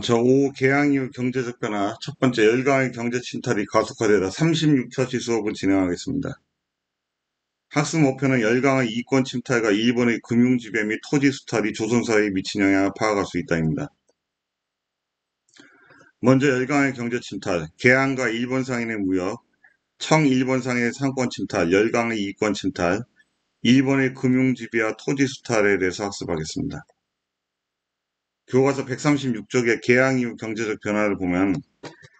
저 5 개항 이후 경제적 변화 첫 번째 열강의 경제 침탈이 가속화되다 36차시 수업을 진행하겠습니다. 학습 목표는 열강의 이권 침탈과 일본의 금융지배 및 토지 수탈이 조선사회에 미친 영향을 파악할 수 있다입니다. 먼저 열강의 경제 침탈, 개항과 일본 상인의 무역, 청일본 상인의 상권 침탈, 열강의 이권 침탈, 일본의 금융지배와 토지 수탈에 대해서 학습하겠습니다. 교과서 136쪽의 개항 이후 경제적 변화를 보면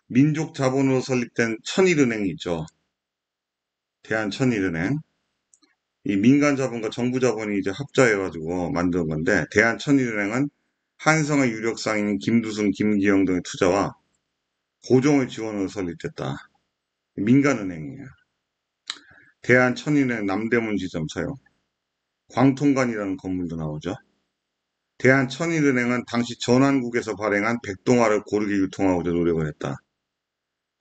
민족 자본으로 설립된 천일은행이 있죠. 대한천일은행. 이 민간 자본과 정부 자본이 이제 합자해가지고 만든 건데, 대한천일은행은 한성의 유력 상인 김두순, 김기영 등의 투자와 고종의 지원으로 설립됐다. 민간은행이에요. 대한천일은행 남대문 지점 사용. 광통관이라는 건물도 나오죠. 대한천일은행은 당시 전환국에서 발행한 백동화를 고르게 유통하고자 노력을 했다.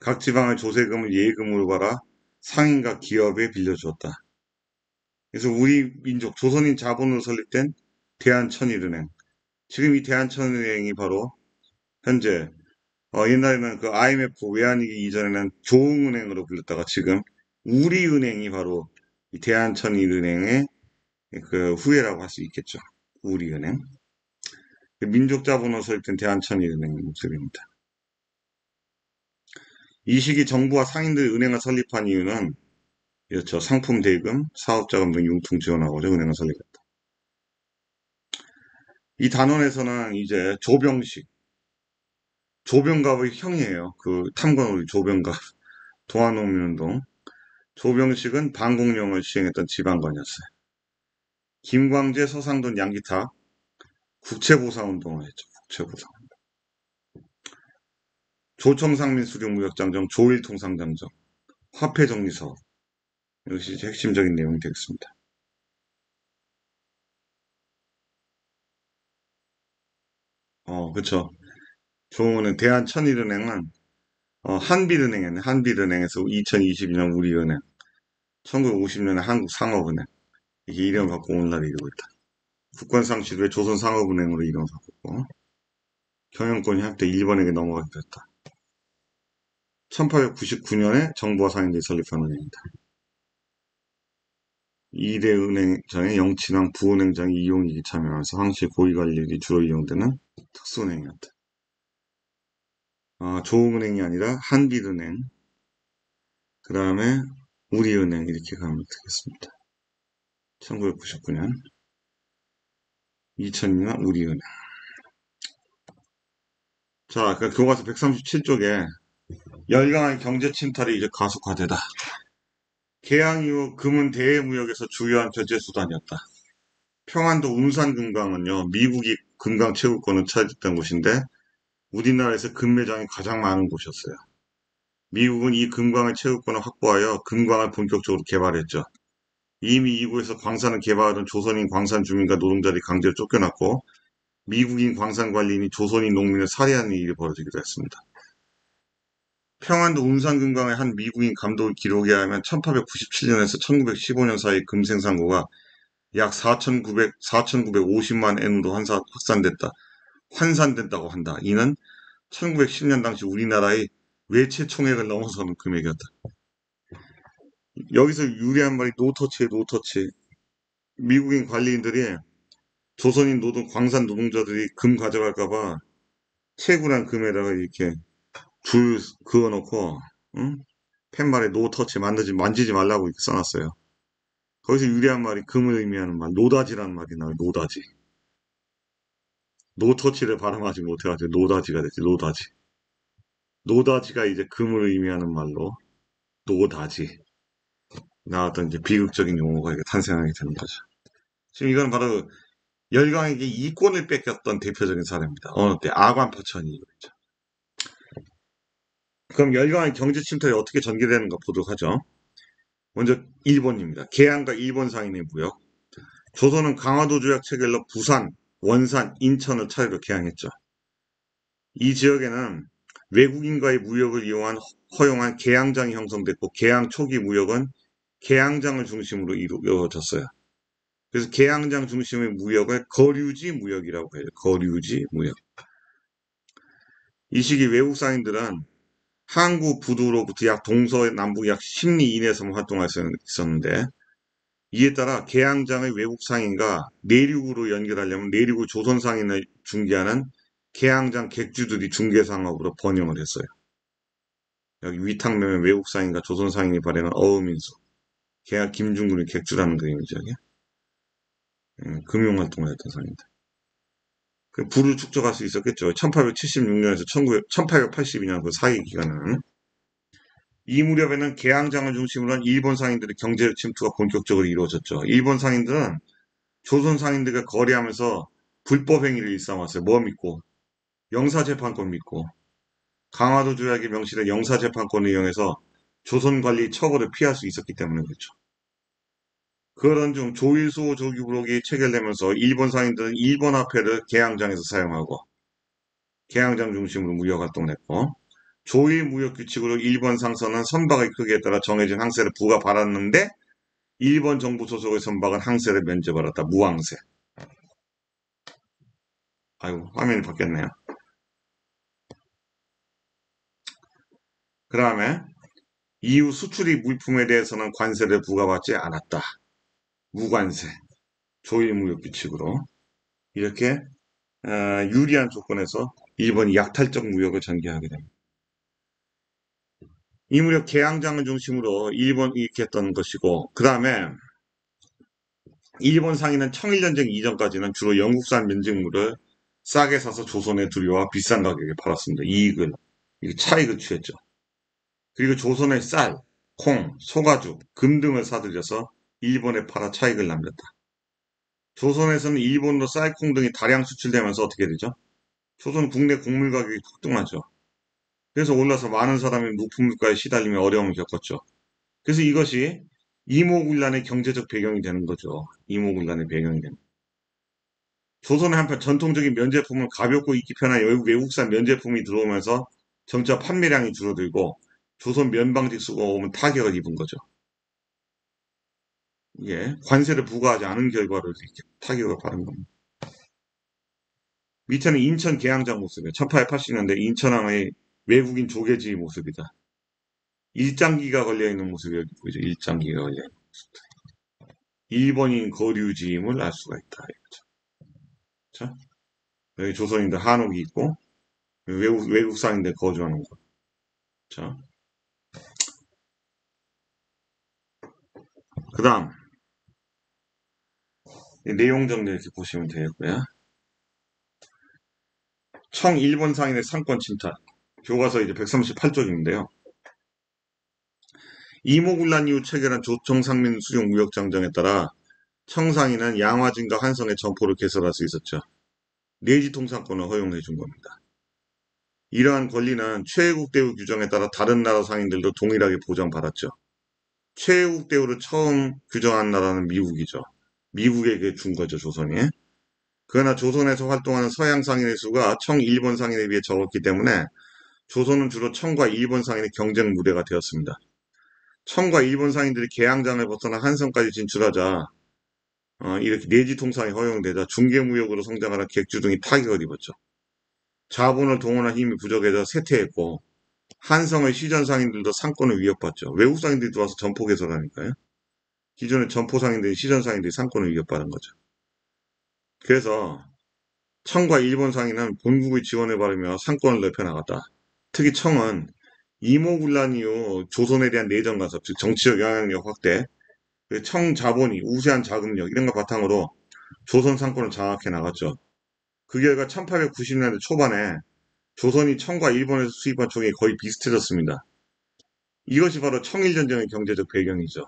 각 지방의 조세금을 예금으로 받아 상인과 기업에 빌려주었다. 그래서 우리 민족 조선인 자본으로 설립된 대한천일은행. 지금 이 대한천일은행이 바로 현재 옛날에는 그 IMF 외환위기 이전에는 조흥은행으로 불렸다가 지금 우리은행이 바로 이 대한천일은행의 그 후예라고 할 수 있겠죠. 우리은행. 민족 자본으로 설립된 대한천일은행의 모습입니다. 이 시기 정부와 상인들이 은행을 설립한 이유는 이렇죠. 상품 대금, 사업자금 등 융통 지원하고자 은행을 설립했다. 이 단원에서는 이제 조병갑의 형이에요. 그 탐관오리 조병갑, 동아농민운동. 조병식은 반공령을 시행했던 지방관이었어요. 김광재, 서상돈, 양기탁 국채보상운동을 했죠. 국채보상운동. 조청상민 수령무역장정, 조일통상장정, 화폐정리사업. 이것이 이제 핵심적인 내용이 되겠습니다. 그쵸. 조은은 대한천일은행은 한빛은행이었네. 한빛은행에서 2022년 우리은행, 1950년에 한국상업은행. 이게 이름을 바꿔 오늘날 이루고 있다. 국권상 시도에 조선상업은행으로 이름을 바꿨고 경영권이 한때 일본에게 넘어가게 됐다. 1899년에 정부와 상인들이 설립한 은행이다. 2대 은행장에 영친왕 부은행장이 이용익이 참여하면서 황씨 고위관리들이 주로 이용되는 특수은행이었다. 조흥은행이 아니라 한빛은행, 그 다음에 우리은행 이렇게 가면 되겠습니다. 1999년, 2002년 우리은행. 자, 그 교과서 137쪽에 열강의 경제 침탈이 이제 가속화되다. 개항 이후 금은 대외무역에서 주요한 결제 수단이었다. 평안도 운산금강은요, 미국이 금강 채굴권을 차지했던 곳인데 우리나라에서 금매장이 가장 많은 곳이었어요. 미국은 이 금광의 채굴권을 확보하여 금광을 본격적으로 개발했죠. 이미 이곳에서 광산을 개발하던 조선인 광산 주민과 노동자들이 강제로 쫓겨났고 미국인 광산 관리인이 조선인 농민을 살해하는 일이 벌어지기도 했습니다. 평안도 운산금강의 한 미국인 감독 기록에 하면 1897년에서 1915년 사이 금 생산고가 약 4,950만 엔으로 환산된다고 한다. 이는 1910년 당시 우리나라의 외채 총액을 넘어서는 금액이었다. 여기서 유리한 말이 노터치에 노터치. 미국인 관리인들이 조선인 광산 노동자들이 금 가져갈까봐 채굴한 금에다가 이렇게 줄 그어놓고, 응? 팻말에 노터치 만지지 말라고 이렇게 써놨어요. 거기서 유리한 말이 금을 의미하는 말, 노다지라는 말이 나와요. 노다지. 노터치를 발음하지 못해가지고 노다지가 됐지. 노다지. 노다지가 이제 금을 의미하는 말로 노다지. 나왔던 이제 비극적인 용어가 이렇게 탄생하게 되는 거죠. 지금 이건 바로 열강에게 이권을 뺏겼던 대표적인 사례입니다. 어느 때 아관포천이 이거죠. 그럼 열강의 경제 침탈이 어떻게 전개되는가 보도록 하죠. 먼저 일본입니다. 개항과 일본 상인의 무역. 조선은 강화도 조약 체결로 부산, 원산, 인천을 차례로 개항했죠. 이 지역에는 외국인과의 무역을 허용한 개항장이 형성됐고 개항 초기 무역은 개항장을 중심으로 이루어졌어요. 그래서 개항장 중심의 무역을 거류지 무역이라고 해요. 거류지 무역. 이 시기 외국 상인들은 항구 부두로부터 약 동서남북 약 10리 이내에서만 활동할 수 있었는데, 이에 따라 개항장의 외국 상인과 내륙으로 연결하려면 내륙의 조선 상인을 중개하는 개항장 객주들이 중개상업으로 번영을 했어요. 여기 위탁매매 외국 상인과 조선 상인이 발행한 어음인수, 계약 김중근의 객주라는 그림이죠. 여기. 금융활동을 했던 상인들. 그 부를 축적할 수 있었겠죠. 1876년에서 1882년 그 사이 기간은. 이 무렵에는 개항장을 중심으로 한 일본 상인들의 경제적 침투가 본격적으로 이루어졌죠. 일본 상인들은 조선 상인들과 거래하면서 불법 행위를 일삼았어요. 뭐 믿고? 영사재판권 믿고. 강화도 조약에 명시된 영사재판권을 이용해서 조선 관리 처벌을 피할 수 있었기 때문에 그렇죠. 그런 중 조일소 조기부록이 체결되면서 일본 상인들은 일본 화폐를 개항장에서 사용하고 개항장 중심으로 무역 활동을 했고, 조일 무역 규칙으로 일본 상선은 선박의 크기에 따라 정해진 항세를 부과받았는데 일본 정부 소속의 선박은 항세를 면제받았다. 무항세. 아이고, 화면이 바뀌었네요. 그 다음에 이후 수출입 물품에 대해서는 관세를 부과받지 않았다. 무관세. 조일 무역 규칙으로. 이렇게 유리한 조건에서 일본이 약탈적 무역을 전개하게 됩니다. 이 무렵 개항장을 중심으로 일본이 이렇게 했던 것이고, 그 다음에 일본 상인은 청일전쟁 이전까지는 주로 영국산 면직물을 싸게 사서 조선에 들여와 비싼 가격에 팔았습니다. 차익을 취했죠. 그리고 조선의 쌀, 콩, 소가죽, 금 등을 사들여서 일본에 팔아 차익을 남겼다. 조선에서는 일본으로 쌀, 콩 등이 다량 수출되면서 어떻게 되죠? 조선 국내 곡물 가격이 폭등하죠. 그래서 올라서 많은 사람이 높은 물가에 시달리며 어려움을 겪었죠. 그래서 이것이 이모군란의 경제적 배경이 되는 거죠. 이모군란의 배경이 되는. 조선의 한편 전통적인 면제품은 가볍고 입기 편한 외국산 면제품이 들어오면서 점차 판매량이 줄어들고 조선 면방직 수가 오면 타격을 입은 거죠. 이게 관세를 부과하지 않은 결과로 이렇게 타격을 받은 겁니다. 밑에는 인천 계양장 모습이에요. 1880년대 인천항의 외국인 조개지 모습이다. 일장기가 걸려있는 모습이 여기 보이죠. 일장기가 걸려있는 모습. 일본인 거류지임을 알 수가 있다. 이거죠. 자, 여기 조선인들 한옥이 있고 외국상인들 거주하는 곳. 자, 그 다음 내용 정리 이렇게 보시면 되겠고요. 청 일본 상인의 상권 침탈. 교과서 이제 138쪽인데요. 이모군란 이후 체결한 조청상민 수용 무역장정에 따라 청상인은 양화진과 한성의 점포를 개설할 수 있었죠. 내지 통상권을 허용해 준 겁니다. 이러한 권리는 최애국 대우 규정에 따라 다른 나라 상인들도 동일하게 보장받았죠. 최애국 대우를 처음 규정한 나라는 미국이죠. 미국에게 준 거죠, 조선이. 그러나 조선에서 활동하는 서양 상인의 수가 청 일본 상인에 비해 적었기 때문에 조선은 주로 청과 일본 상인의 경쟁 무대가 되었습니다. 청과 일본 상인들이 개항장을 벗어나 한성까지 진출하자 이렇게 내지 통상이 허용되자 중개무역으로 성장하는 객주 등이 타격을 입었죠. 자본을 동원할 힘이 부족해져 쇠퇴했고 한성의 시전 상인들도 상권을 위협받죠. 외국 상인들이 들어와서 점포 개설하니까요. 기존의 점포 상인들이 시전 상인들이 상권을 위협받은 거죠. 그래서 청과 일본 상인은 본국의 지원을 받으며 상권을 넓혀나갔다. 특히 청은 이모군란 이후 조선에 대한 내정 간섭, 즉 정치적 영향력 확대, 청 자본이 우세한 자금력 이런 거 바탕으로 조선 상권을 장악해 나갔죠. 그 결과 1890년대 초반에 조선이 청과 일본에서 수입한 총이 거의 비슷해졌습니다. 이것이 바로 청일전쟁의 경제적 배경이죠.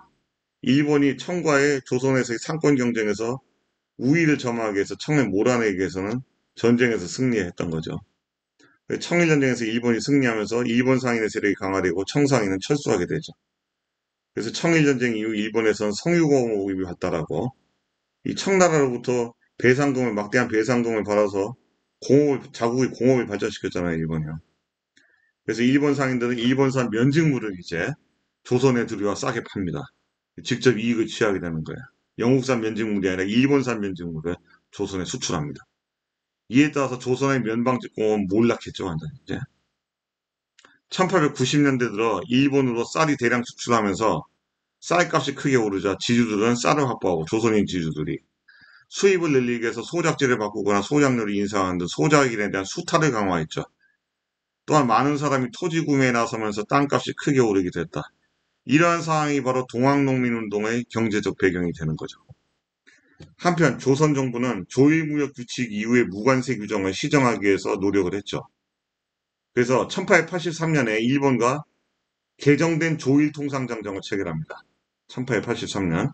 일본이 청과의 조선에서의 상권 경쟁에서 우위를 점하기 위해서 청을 몰아내기 위해서는 전쟁에서 승리했던 거죠. 청일전쟁에서 일본이 승리하면서 일본 상인의 세력이 강화되고 청상인은 철수하게 되죠. 그래서 청일전쟁 이후 일본에서는 성유공업이 발달하고 이 청나라로부터 막대한 배상금을 받아서 자국의 공업을 발전시켰잖아요, 일본이요. 그래서 일본 상인들은 일본산 면직물을 이제 조선에 들여와 싸게 팝니다. 직접 이익을 취하게 되는 거예요. 영국산 면직물이 아니라 일본산 면직물을 조선에 수출합니다. 이에 따라서 조선의 면방직공업은 몰락했죠, 완전히 이제. 1890년대 들어 일본으로 쌀이 대량 수출하면서 쌀값이 크게 오르자 지주들은 쌀을 확보하고 조선인 지주들이 수입을 늘리기 위해서 소작지를 바꾸거나 소작료를 인상하는 등 소작인에 대한 수탈을 강화했죠. 또한 많은 사람이 토지 구매에 나서면서 땅값이 크게 오르기도 했다. 이러한 상황이 바로 동학농민운동의 경제적 배경이 되는 거죠. 한편 조선 정부는 조일무역 규칙 이후의 무관세 규정을 시정하기 위해서 노력을 했죠. 그래서 1883년에 일본과 개정된 조일통상장정을 체결합니다. 1883년.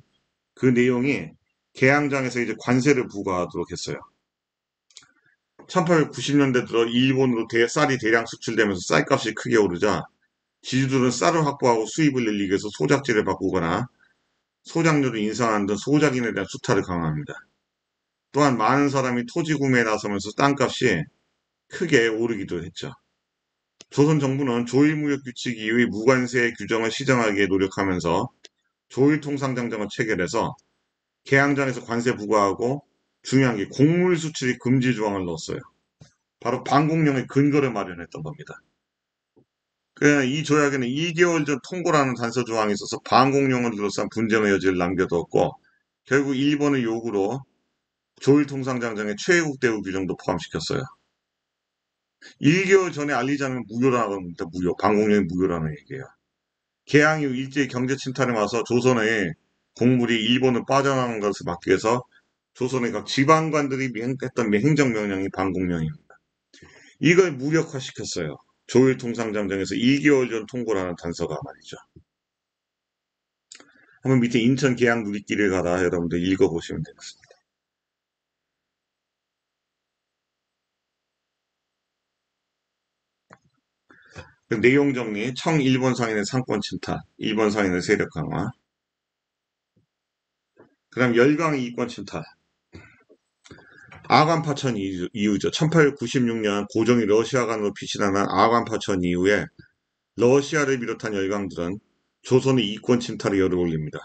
그 내용이 개항장에서 이제 관세를 부과하도록 했어요. 1890년대 들어 일본으로 쌀이 대량 수출되면서 쌀값이 크게 오르자 지주들은 쌀을 확보하고 수입을 늘리기 위해서 소작지를 바꾸거나 소작료를 인상하는 등 소작인에 대한 수탈을 강화합니다. 또한 많은 사람이 토지 구매에 나서면서 땅값이 크게 오르기도 했죠. 조선 정부는 조일무역 규칙 이후의 무관세 규정을 시정하기 위해 노력하면서 조일통상장정을 체결해서 개항장에서 관세 부과하고 중요한 게 곡물 수출이 금지 조항을 넣었어요. 바로 반공령의 근거를 마련했던 겁니다. 이 조약에는 2개월 전 통고라는 단서 조항이 있어서 반공령을 둘러싼 분쟁의 여지를 남겨두었고 결국 일본의 요구로 조일통상장정의 최애국 대우 규정도 포함시켰어요. 1개월 전에 알리지 않으면 무효라는 겁니다. 무효. 반공령이 무효라는 얘기예요. 개항 이후 일제히 경제 침탈에 와서 조선의 곡물이 일본을 빠져나가는 것을 막기 위해서 조선의 각 지방관들이 했던 행정명령이 반공령입니다. 이걸 무력화시켰어요. 조일통상장정에서 2개월 전 통고라는 단서가 말이죠. 한번 밑에 인천 계양 누리길을 가다 여러분들 읽어보시면 되겠습니다. 내용 정리, 청일본 상인의 상권 침탈, 일본 상인의 세력 강화. 그 다음 열강의 이권 침탈. 아관파천 이후죠. 1896년 고종이 러시아간으로 피신하는 아관파천 이후에 러시아를 비롯한 열강들은 조선의 이권 침탈에 열을 올립니다.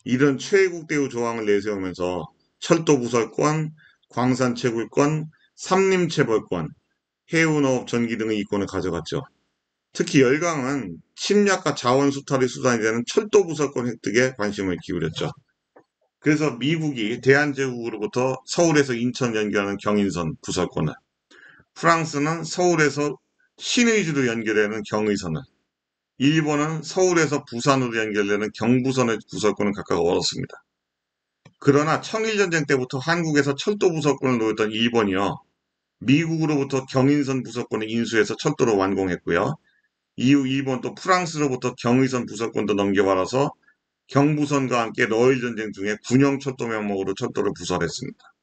이런 최애국 대우 조항을 내세우면서 철도 부설권, 광산 채굴권, 삼림 채벌권, 해운업 전기 등의 이권을 가져갔죠. 특히 열강은 침략과 자원 수탈의 수단이 되는 철도 부설권 획득에 관심을 기울였죠. 그래서 미국이 대한제국으로부터 서울에서 인천 연결하는 경인선 부설권을, 프랑스는 서울에서 신의주로 연결하는 경의선을, 일본은 서울에서 부산으로 연결되는 경부선의 부설권을 각각 얻었습니다. 그러나 청일전쟁 때부터 한국에서 철도 부설권을 노렸던 일본이요. 미국으로부터 경인선 부설권을 인수해서 철도를 완공했고요. 이후 일본 또 프랑스로부터 경의선 부설권도 넘겨받아서 경부선과 함께 러일전쟁 중에 군영철도 명목으로 철도를 부설했습니다.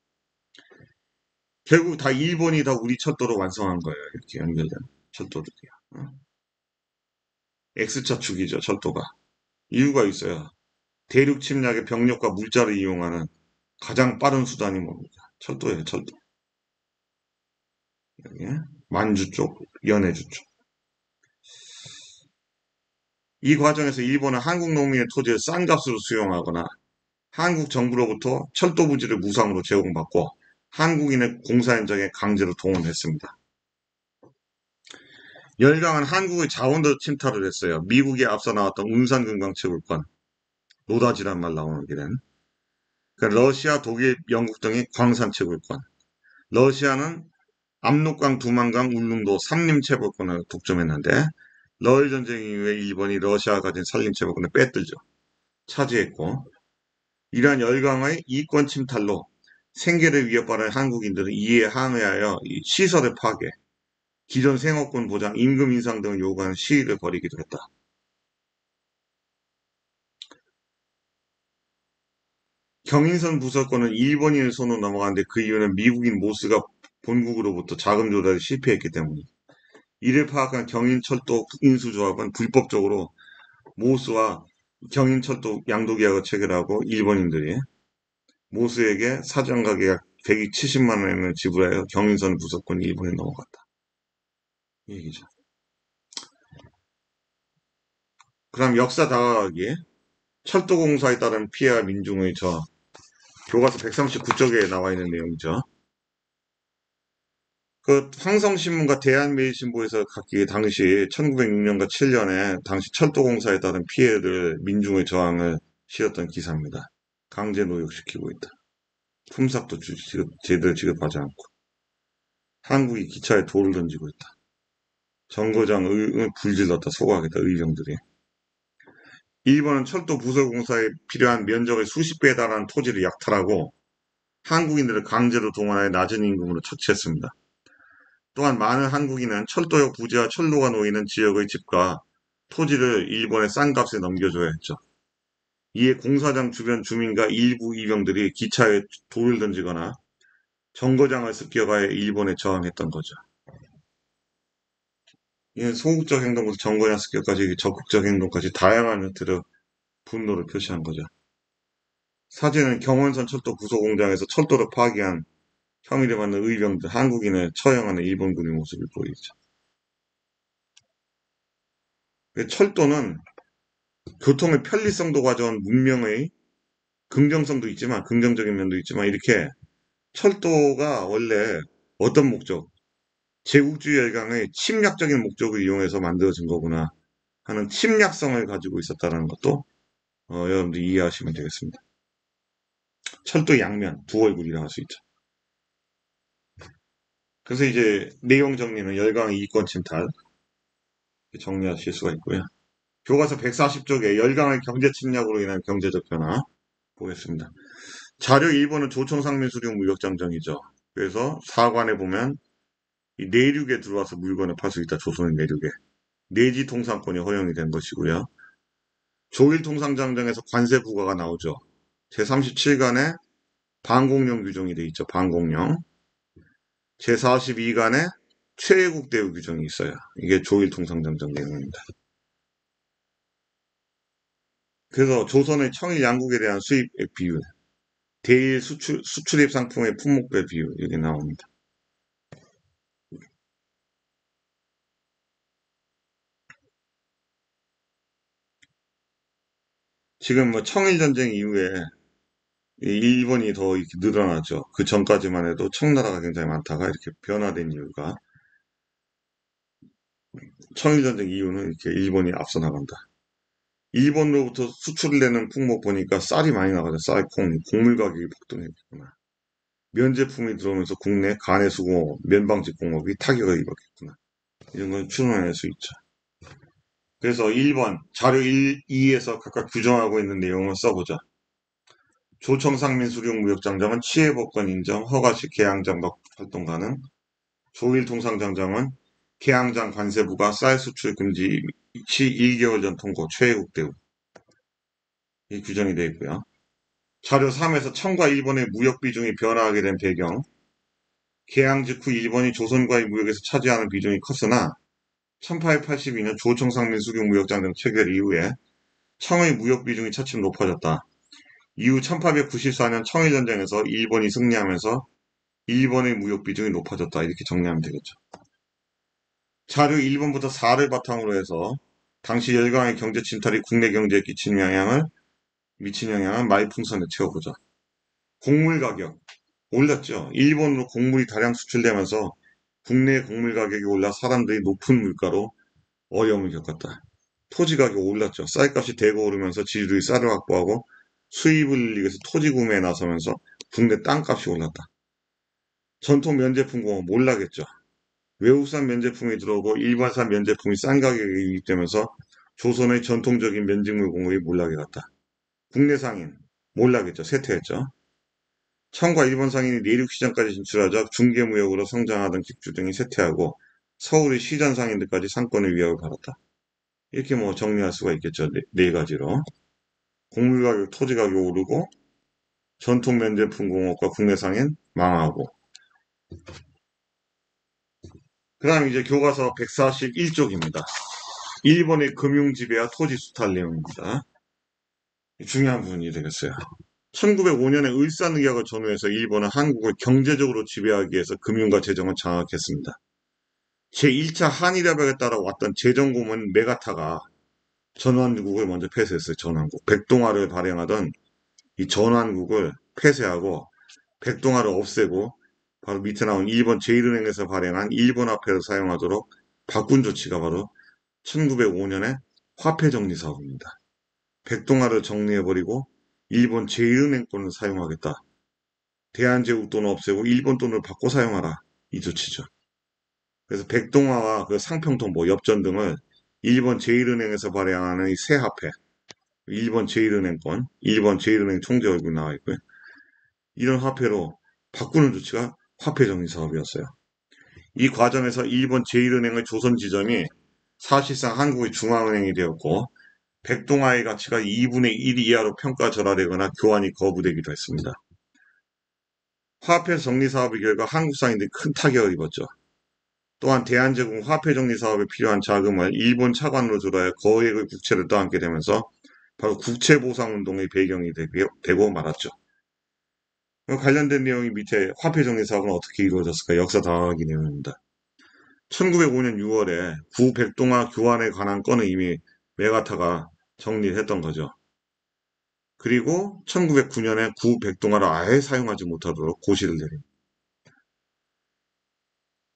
결국 다 일본이 다 우리 철도를 완성한 거예요. 이렇게 연결된 철도들이요. X자 축이죠. 철도가. 이유가 있어요. 대륙 침략의 병력과 물자를 이용하는 가장 빠른 수단이 뭡니까? 철도예요. 철도. 여기 만주 쪽, 연해주 쪽. 이 과정에서 일본은 한국 농민의 토지를 싼 값으로 수용하거나 한국 정부로부터 철도 부지를 무상으로 제공받고 한국인의 공사 현장에 강제로 동원했습니다. 열강은 한국의 자원도 침탈을 했어요. 미국에 앞서 나왔던 운산금강 채굴권, 노다지란 말 나오는 길은. 그러니까 러시아, 독일, 영국 등의 광산 채굴권. 러시아는 압록강, 두만강, 울릉도 삼림 채굴권을 독점했는데 러일 전쟁 이후에 일본이 러시아가 가진 산림 채굴권을 빼들죠. 차지했고 이러한 열강의 이권 침탈로 생계를 위협받은 한국인들은 이에 항의하여 이 시설을 파괴, 기존 생업권 보장, 임금 인상 등을 요구하는 시위를 벌이기도 했다. 경인선 부설권은 일본인의 손으로 넘어갔는데 그 이유는 미국인 모스가 본국으로부터 자금 조달에 실패했기 때문입니다. 이를 파악한 경인철도 인수조합은 불법적으로 모스와 경인철도 양도계약을 체결하고 일본인들이 모스에게 사전가계약 170만 원을 지불하여 경인선 부설권이 일본에 넘어갔다. 이 얘기죠. 그럼 역사 다가가기 철도공사에 따른 피해와 민중의 저 교과서 139쪽에 나와 있는 내용이죠. 그 황성신문과 대한매일신보에서 각기 당시 1906년과 7년에 당시 철도공사에 따른 피해를 민중의 저항을 실었던 기사입니다. 강제 노역시키고 있다. 품삯도 제대로 지급하지 않고 한국이 기차에 돌을 던지고 있다. 정거장을 불질렀다. 소각했다. 의병들이. 일본은 철도 부설공사에 필요한 면적의 수십 배에 달하는 토지를 약탈하고 한국인들을 강제로 동원하여 낮은 임금으로 처치했습니다. 또한 많은 한국인은 철도역 부지와 철로가 놓이는 지역의 집과 토지를 일본에 싼 값에 넘겨줘야 했죠. 이에 공사장 주변 주민과 일부 이병들이 기차에 돌을 던지거나 정거장을 습격하여 일본에 저항했던 거죠. 이 소극적 행동부터 정거장 습격까지 적극적 행동까지 다양한 형태로 분노를 표시한 거죠. 사진은 경원선 철도 부속공장에서 철도를 파괴한 혐의를 받는 의병들, 한국인을 처형하는 일본군의 모습을 보이죠. 철도는 교통의 편리성도 가져온 문명의 긍정성도 있지만, 긍정적인 면도 있지만, 이렇게 철도가 원래 어떤 목적, 제국주의 열강의 침략적인 목적을 이용해서 만들어진 거구나 하는 침략성을 가지고 있었다는 것도 여러분들 이해하시면 되겠습니다. 철도 양면, 두 얼굴이라 할 수 있죠. 그래서 이제 내용 정리는 열강의 이권 침탈 정리하실 수가 있고요. 교과서 140쪽에 열강의 경제 침략으로 인한 경제적 변화 보겠습니다. 자료 1번은 조총상민수령 무역장정이죠. 그래서 사관에 보면 이 내륙에 들어와서 물건을 팔 수 있다. 조선의 내륙에. 내지 통상권이 허용이 된 것이고요. 조일통상장정에서 관세 부과가 나오죠. 제37간에 반공령 규정이 돼 있죠. 반공령. 제42간에 최애국 대우 규정이 있어요. 이게 조일통상장정 내용입니다. 그래서 조선의 청일 양국에 대한 수입액 비율, 대일 수출입 상품의 품목별 비율 이게 나옵니다. 지금 뭐 청일전쟁 이후에 일본이 더 이렇게 늘어나죠. 그 전까지만 해도 청나라가 굉장히 많다가 이렇게 변화된 이유가 청일전쟁 이후는 이렇게 일본이 앞서 나간다. 일본으로부터 수출을 내는 품목 보니까 쌀이 많이 나가죠. 쌀, 콩, 곡물 가격이 폭등했구나. 면제품이 들어오면서 국내 간해수공업, 면방직공업이 타격을 입었겠구나. 이런 걸 추론할 수 있죠. 그래서 1번 자료 1, 2에서 각각 규정하고 있는 내용을 써보자. 조청상민수령무역장정은 치해법권 인정, 허가시 개항장 활동 가능. 조일통상장정은 개항장 관세부가 쌀 수출 금지 시 2개월 전 통고 최애국 대우. 이 규정이 되어 있고요. 자료 3에서 청과 일본의 무역 비중이 변화하게 된 배경. 개항 직후 일본이 조선과의 무역에서 차지하는 비중이 컸으나 1882년 조청상민 수경무역장정 체결 이후에 청의 무역 비중이 차츰 높아졌다. 이후 1894년 청일전쟁에서 일본이 승리하면서 일본의 무역 비중이 높아졌다. 이렇게 정리하면 되겠죠. 자료 1번부터 4를 바탕으로 해서 당시 열강의 경제 침탈이 국내 경제에 미친 영향을 말풍선에 채워보자. 곡물 가격 올랐죠. 일본으로 곡물이 다량 수출되면서 국내 곡물 가격이 올라 사람들이 높은 물가로 어려움을 겪었다. 토지 가격 올랐죠. 쌀값이 대거 오르면서 지주들이 쌀을 확보하고 수입을 늘리기 위해서 토지 구매에 나서면서 국내 땅값이 올랐다. 전통 면제품 공업 몰락했죠. 외국산 면제품이 들어오고 일반산 면제품이 싼 가격에 유입되면서 조선의 전통적인 면직물 공업이 몰락해 갔다. 국내 상인 몰락했죠. 쇠퇴했죠. 청과 일본 상인이 내륙 시장까지 진출하자 중개무역으로 성장하던 직주 등이 쇠퇴하고 서울의 시전 상인들까지 상권의 위협을 받았다. 이렇게 뭐 정리할 수가 있겠죠. 네 가지로. 곡물 가격, 토지 가격 오르고 전통 면제품 공업과 국내 상인 망하고. 그 다음 이제 교과서 141쪽입니다. 일본의 금융 지배와 토지 수탈 내용입니다. 중요한 부분이 되겠어요. 1905년에 을사늑약을 전후해서 일본은 한국을 경제적으로 지배하기 위해서 금융과 재정을 장악했습니다. 제1차 한일협약에 따라 왔던 재정고문 메가타가 전환국을 먼저 폐쇄했어요. 전환국. 백동화를 발행하던 이 전환국을 폐쇄하고 백동화를 없애고 바로 밑에 나온 일본 제1은행에서 발행한 일본 화폐를 사용하도록 바꾼 조치가 바로 1905년에 화폐정리 사업입니다. 백동화를 정리해버리고 일본 제1은행권을 사용하겠다. 대한제국 돈을 없애고 일본 돈을 바꿔 사용하라. 이 조치죠. 그래서 백동화와 그 상평통, 엽전 등을 일본 제1은행에서 발행하는 이 새 화폐, 일본 제1은행권, 일본 제1은행 총재 얼굴 나와 있고요. 이런 화폐로 바꾸는 조치가 화폐정리 사업이었어요. 이 과정에서 일본 제1은행의 조선 지점이 사실상 한국의 중앙은행이 되었고 백동화의 가치가 2분의 1 이하로 평가절하되거나 교환이 거부되기도 했습니다. 화폐 정리 사업의 결과 한국 상인들이 큰 타격을 입었죠. 또한 대한제국 화폐 정리 사업에 필요한 자금을 일본 차관으로 조달해 거액의 국채를 떠안게 되면서 바로 국채보상운동의 배경이 되고 말았죠. 관련된 내용이 밑에 화폐 정리 사업은 어떻게 이루어졌을까 역사 다하기 내용입니다. 1905년 6월에 구 백동화 교환에 관한 건을 이미 메가타가 정리를 했던 거죠. 그리고 1909년에 구 백동화를 아예 사용하지 못하도록 고시를 내립니다.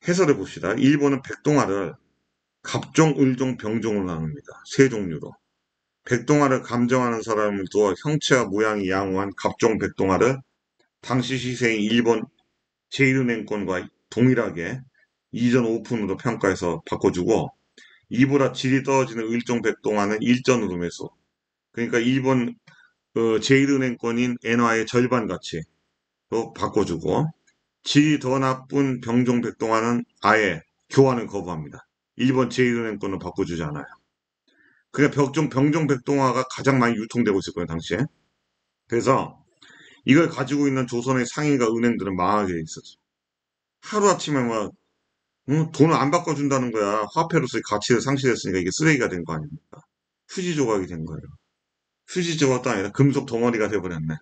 해설해 봅시다. 일본은 백동화를 갑종, 을종, 병종으로 나눕니다. 세 종류로. 백동화를 감정하는 사람을 두어 형체와 모양이 양호한 갑종 백동화를 당시 시세인 일본 제1은행권과 동일하게 이전 오픈으로 평가해서 바꿔주고 이보다 질이 떨어지는 을종 백동화는 일전으로 매수. 그러니까 일본 제1은행권인 엔화의 절반 가치로 바꿔주고 질이 더 나쁜 병종 백동화는 아예 교환을 거부합니다. 일본 제1은행권은 바꿔주지 않아요. 그러니까 병종 백동화가 가장 많이 유통되고 있을 거예요, 당시에. 그래서 이걸 가지고 있는 조선의 상인과 은행들은 망하게 있었죠. 하루아침에 막 돈을 안 바꿔준다는 거야. 화폐로서의 가치를 상실했으니까 이게 쓰레기가 된 거 아닙니까? 휴지 조각이 된 거예요. 휴지 조각도 아니라 금속 덩어리가 돼버렸네.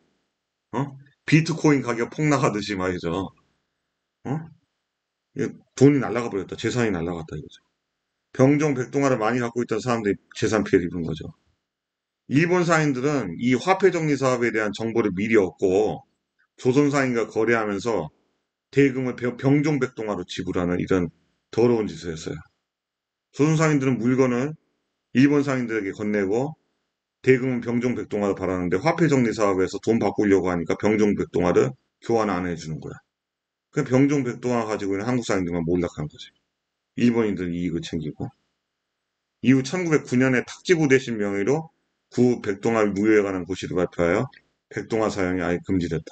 어? 비트코인 가격 폭락하듯이 말이죠. 어? 돈이 날아가 버렸다. 재산이 날아갔다 이거죠. 병종 백동화를 많이 갖고 있던 사람들이 재산 피해를 입은 거죠. 일본 상인들은 이 화폐 정리 사업에 대한 정보를 미리 얻고 조선 상인과 거래하면서 대금을 병종 백동화로 지불하는 이런 더러운 짓을 했어요. 조선 상인들은 물건을 일본 상인들에게 건네고 대금은 병종 백동화를 바라는데 화폐 정리 사업에서 돈 바꾸려고 하니까 병종 백동화를 교환 안 해주는 거야. 그 병종 백동화 가지고 있는 한국 상인들만 몰락한 거지. 일본인들 이익을 챙기고. 이후 1909년에 탁지구 대신 명의로 구 백동화 무효에 관한 고시를 발표하여 백동화 사용이 아예 금지됐다.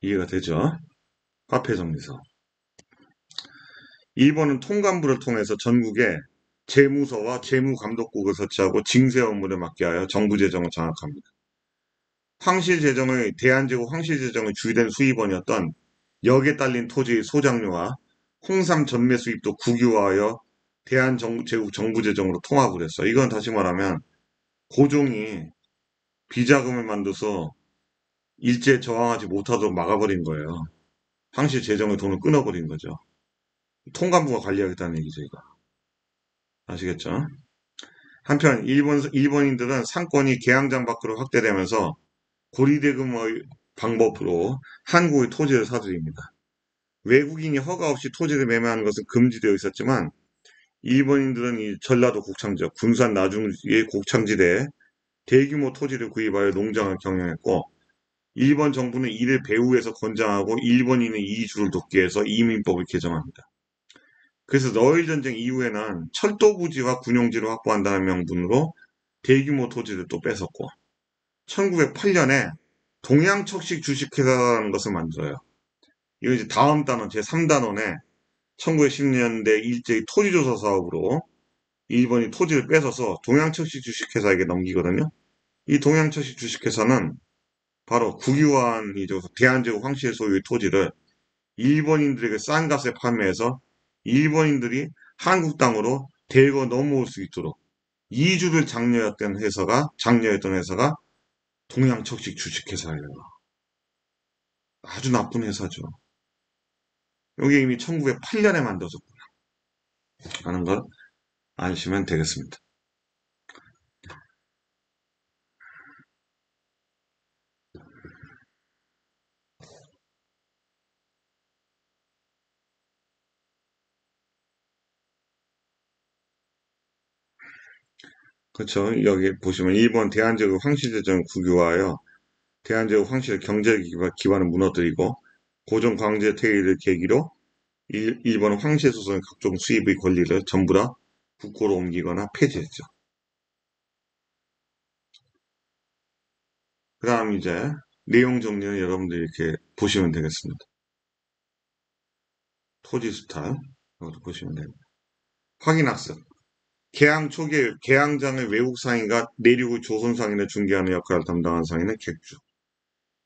이해가 되죠? 화폐 정리서. 일본은 통감부를 통해서 전국에 재무서와 재무감독국을 설치하고 징세 업무를 맡게 하여 정부 재정을 장악합니다. 대한제국 황실재정의 주된 수입원이었던 역에 딸린 토지 소장료와 홍삼 전매 수입도 국유화하여 대한제국 정부 재정으로 통합을 했어. 이건 다시 말하면 고종이 비자금을 만들어서 일제 저항하지 못하도록 막아버린 거예요. 황실 재정의 돈을 끊어버린 거죠. 통감부가 관리하겠다는 얘기죠, 이거. 아시겠죠? 한편 일본인들은 상권이 개항장 밖으로 확대되면서 고리대금의 방법으로 한국의 토지를 사들입니다. 외국인이 허가 없이 토지를 매매하는 것은 금지되어 있었지만 일본인들은 이 전라도 곡창지역, 군산 나중의 곡창지대에 대규모 토지를 구입하여 농장을 경영했고 일본 정부는 이를 배후에서 권장하고 일본인의 이주를 돕기 위해서 이민법을 개정합니다. 그래서 러일 전쟁 이후에는 철도 부지와 군용지를 확보한다는 명분으로 대규모 토지를 또 뺏었고 1908년에 동양척식 주식회사라는 것을 만들어요. 이거 이제 다음 단원 제3단원에 1910년대 일제히 토지조사 사업으로 일본이 토지를 뺏어서 동양척식 주식회사에게 넘기거든요. 이 동양척식 주식회사는 바로 국유화한 대한제국 황실 소유의 토지를 일본인들에게 싼 값에 판매해서 일본인들이 한국 땅으로 대거 넘어올 수 있도록 이주를 장려했던 회사가 동양척식 주식회사예요. 아주 나쁜 회사죠. 여기 이미 1908년에 만들어졌구나 하는 걸 아시면 되겠습니다. 그렇죠. 여기 보시면 일본 대한제국 황실대전 국유화하여 대한제국 황실의 경제 기반을 무너뜨리고 고종 광제 퇴위를 계기로 일본은 황실소선의 각종 수입의 권리를 전부 다 국고로 옮기거나 폐지했죠. 그 다음 이제 내용 정리는 여러분들이 이렇게 보시면 되겠습니다. 토지 수탈 이것도 보시면 됩니다. 확인학습 개항 초기에 개항장의 외국 상인과 내륙의 조선 상인을 중개하는 역할을 담당한 상인은 객주.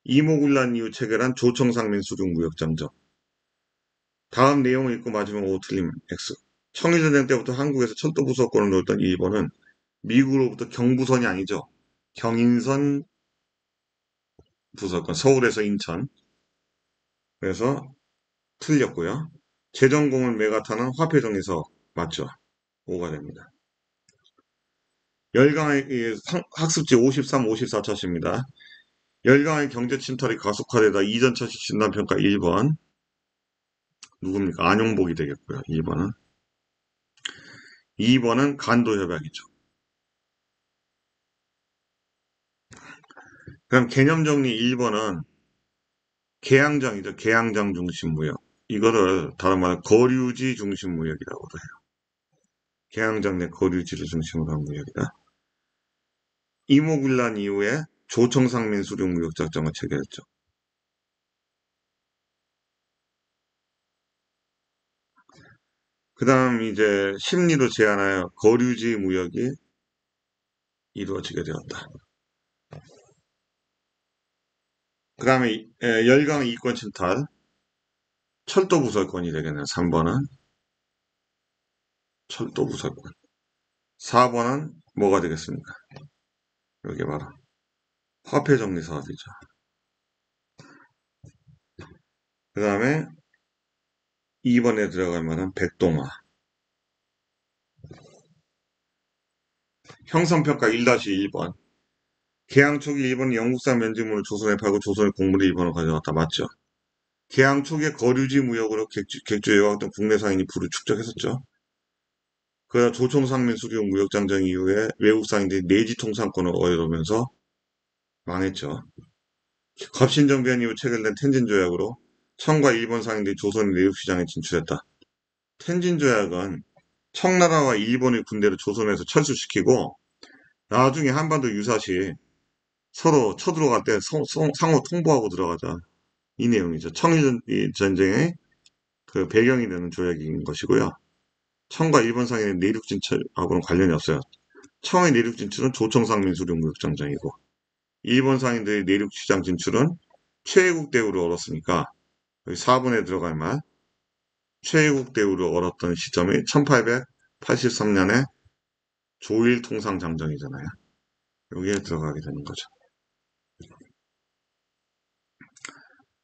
이모군란 이후 체결한 조청상민 수중 무역장정. 다음 내용을 읽고 맞으면 O, 틀리면 X. 청일전쟁 때부터 한국에서 철도 부서권을 놓았던 일본은 미국으로부터 경부선이 아니죠. 경인선 부서권, 서울에서 인천. 그래서 틀렸고요. 재정공을 메가타는 화폐정리서 맞죠. O가 됩니다. 열강의 학습지 53, 54차시입니다. 열강의 경제 침탈이 가속화되다 이전차시 진단평가 1번. 누굽니까? 안용복이 되겠고요. 2번은. 2번은 간도협약이죠. 그럼 개념 정리 1번은 개항장이죠. 개항장 중심 무역. 이거를 다른 말로 거류지 중심 무역이라고도 해요. 개항장 내 거류지를 중심으로 한 무역이다. 이모군란 이후에 조청상민 수륙 무역 작전을 체결했죠. 그 다음 이제 심리로 제한하여 거류지 무역이 이루어지게 되었다. 그 다음에 열강 이권 침탈 철도 부설권이 되겠네요. 3번은 철도 부설권. 4번은 뭐가 되겠습니까? 여기 바로 화폐 정리 사업이죠. 그 다음에 2번에 들어갈 만한 백동화. 형성평가 1-1번. 개항 초기 일본은 영국산 면지물을 조선에 팔고 조선의 곡물을 일본으로 가져왔다. 맞죠? 개항 초기에 거류지 무역으로 객주에 와왔던 국내 상인이 부를 축적했었죠. 그러다 조총상민 수령 무역장정 이후에 외국 상인들이 내지 통상권을 얻어오면서 망했죠. 갑신정변 이후 체결된 텐진조약으로 청과 일본 상인들이 조선의 내륙시장에 진출했다. 텐진조약은 청나라와 일본의 군대를 조선에서 철수시키고 나중에 한반도 유사시 서로 쳐들어갈 때 상호 통보하고 들어가자. 이 내용이죠. 청일전쟁의 그 배경이 되는 조약인 것이고요. 청과 일본 상인의 내륙 진출하고는 관련이 없어요. 청의 내륙 진출은 조청상민 수령 무역장정이고 일본 상인들의 내륙 시장 진출은 최애국 대우를 얻었으니까 여기 4번에 들어갈 말 최애국 대우를 얻었던 시점이 1883년에 조일 통상 장정이잖아요. 여기에 들어가게 되는 거죠.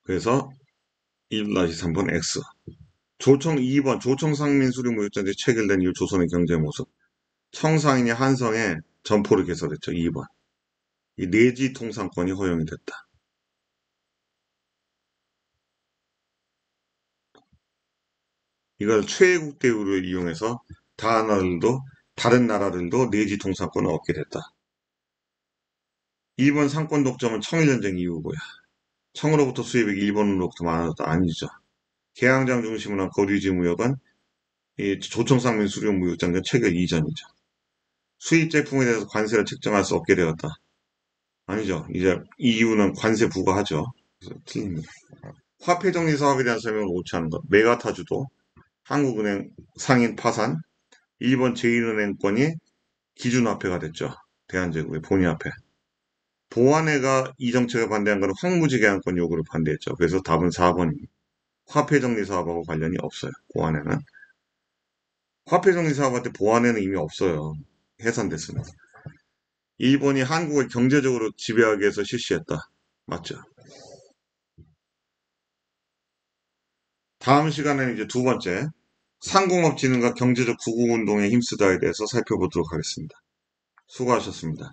그래서 1-3번 X. 조청 2번 조청상민 수령 무역장정이 체결된 이후 조선의 경제 모습. 청상인이 한성에 점포를 개설했죠. 2번. 이 내지 통상권이 허용이 됐다. 이걸 최애국 대우를 이용해서 다른 나라들도 내지 통상권을 얻게 됐다. 2번 상권 독점은 청일전쟁 이후고요. 청으로부터 수입이 일본으로부터 많아졌다. 아니죠. 개항장 중심으로 한 거류지 무역은 이 조청상민 수령 무역장전 체결 이전이죠. 수입 제품에 대해서 관세를 책정할 수 없게 되었다. 아니죠. 이제 이 이유는 관세 부과하죠. 그래서 틀립니다. 화폐 정리 사업에 대한 설명을 옳지 않은 것. 메가타주도 한국은행 상인 파산, 일본 제1은행권이 기준화폐가 됐죠. 대한제국의 본위화폐. 보안회가 이 정책을 반대한 것은 황무지 개항권 요구를 반대했죠. 그래서 답은 4번입니다. 화폐 정리 사업하고 관련이 없어요. 보안회는. 화폐 정리 사업할 때 보안회는 이미 없어요. 해산됐습니다. 일본이 한국을 경제적으로 지배하기 위해서 실시했다. 맞죠? 다음 시간에는 이제 두 번째 상공업 진흥과 경제적 구국운동에 힘쓰다에 대해서 살펴보도록 하겠습니다. 수고하셨습니다.